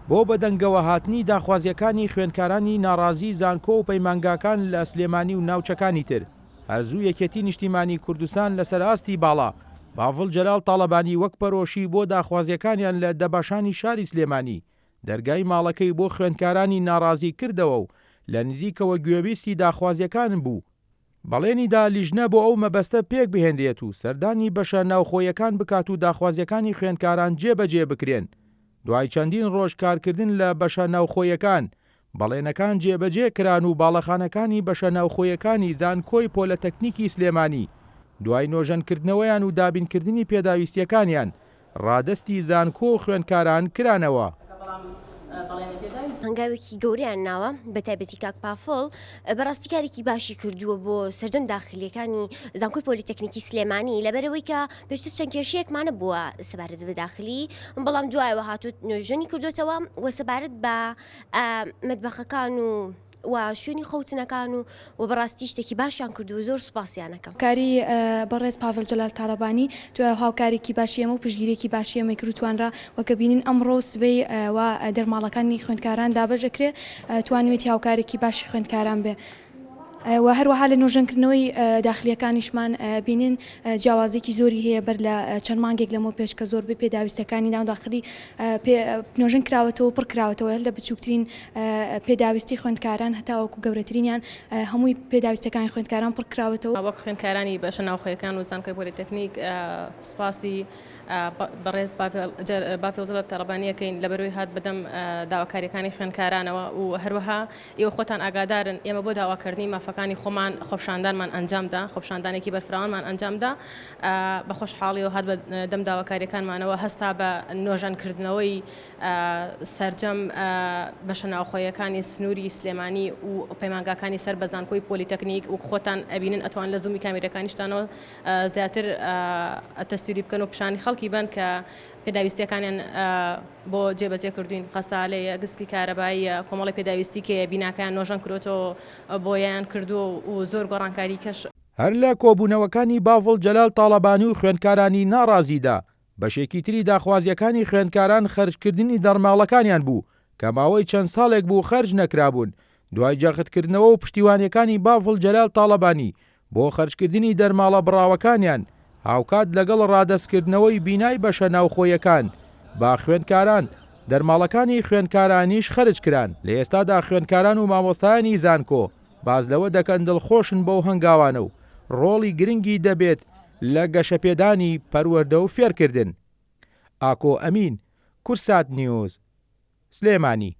بۆ بەدەنگەوە هاتنی داخوازیەکانی خوێندکارانی ناڕازی زانکۆ و پەیمانگاکان لە سلێمانی و ناوچەکانی تر هەرزوو یەکێتی نیشتیمانی کوردستان لەسەر ئاستی باڵا باڤڵ جەلال تاڵەبانی وەک پەرۆشی بۆ داخوازیەکانیان لە دەباشانی شاری سلێمانی دەرگای ماڵەکەی بۆ خوێندکارانی ناڕازی کردەوە و لە نزیکەوە گوێبیستی داخوازیەکان بوو. بەڵێنیدا لیژنە بۆ ئەو مەبەستە پێک بهێندێت و سەردانی بەشە ناوخۆیەکان بکات و داخوازیەکانی خوێندکاران جێبەجێ بکرێن. دوای چەندین ڕۆژ کارکردن لە بەشە ناوخۆیەکان بەڵێنەکان جێبەجێ کران و باڵەخانەکانی بەشە ناوخۆیەکانی زانکۆی پۆلەتەکنیکی سلێمانی دوای نۆژەنکردنەوەیان و دابینکردنی پێداویستیەکانیان ڕادەستی زانکۆ و خوێندکاران کرانەوە. هەنگاوێکی گەوریان ناوە بە تایبەتی کاک پافڵ بەڕاستیکارێکی باشی کردووە بۆ سەردەم داخلیەکانی زانکۆی پۆلیتەکنیکی سلێمانی لەبەرەوەی کە پێشتر چەند کێشەیەکمانە بووە سەبارەت بە داخلی بەڵام دوایەوە هاتووت نوێژەنی کردوێتەوە وە سەبارەت بە مەتبەخەکان و شوێنی خەوتنەکان و بەڕاستی شتێکی باشیان کردو و زۆر سوپاسیانەکەم. کاری بەڕێز پاڤڵ جەلال تاڵەبانی تو هاوکارێکی باشی ئێمە و پشگیرێکی باشی ئێمە کردوتوانرا وەکە بینین ئەمڕۆ سبەی و دەرماڵەکانی خوێندکاران دابەژەکرێ توانوێتی هاوکارێکی باشی خوێندکاران بێ. و هەروەها لە نۆژەنکردنەوەی داخلیەکانیشمان بینین جیاوازێکی زۆری هەیە بەر لە چەند مانگێک لەمەوە پێش کە زۆربەی پێداویستەکانی ناو داخلی نۆژەن کراوەتەوە پڕ کراوەتەوە هەر لە بچووکترین پێداویستی خوێندکاران هەتاوەکو گەورەترینیان هەمووی پێداویستەکانی خوێندکاران پڕ کراوەتەوە. وەک خوێندکارانی بەشە ناوخۆیەکان و زانکۆی پۆلیتەکنیک سپاسی بەڕێز بافڵ جەلال تاڵەبانیەکەین لەبەرەوەی هات بەدەم داواکاریەکانی خوێندکارانەوە و هەروەها ئێوە خۆتان ئاگادارن ئێمە بۆ داواکردنی مافەکانی خۆمان خۆپشاندانمان ئەنجامدا خۆپشاندانێکی بەرفراوانمان ئەنجامدا بە خۆشحاڵیەوە هات بە دەم داواکاریەکانمانەوە هەستا بە نۆژەنکردنەوەی سەرجەم بەشە ناوخۆیەکانی سنووری سلێمانی و پەیمانگاکانی سەر بە زانکۆی پۆلیتەکنیک و خۆتان ئەبینن ئەتوان لە زوومی کامێرەکانیشتانەوە زیاتر تەستوری بکەن و پیشانی خەڵکی بن کە پێداویستیەکانیان بۆ جێبەجێ کردوین خەسا لێ گسکی کارەبایی کۆمەڵی پێداویستی کە بیناکان نۆژەن کردوتەوە بۆیان کردو و زۆر گۆڕانکاری کەش. هەر لە کۆبوونەوەکانی باڤڵ جەلال تاڵەبانی و خوێندکارانی ناڕازیدا بەشێکی تری داخوازیەکانی خوێندکاران خەرجکردنی دەرماڵەکانیان بوو کە ماوەی چەند ساڵێک بوو خەرج نەکرابوون دوای جەختکردنەوە و پشتیوانیەکانی باڤڵ جەلال تاڵەبانی بۆ خەرجکردنی دەرماڵە بڕاوەکانیان هاوکات لەگەڵ ڕادەستکردنەوەی بینای بەشە ناوخۆیەکان با خوێندکاران دەرماڵەکانی خوێندکارانیش خەرج کران لە ئێستادا خوێندکاران و مامۆستایانی زانکۆ باز لەوە دەکەن دڵخۆشن بەو هەنگاوانە و ڕۆڵی گرنگی دەبێت لە گەشەپێدانی پەروەردە و فێرکردن. ئاکۆ ئەمین، کورسات نیوز، سلێمانی.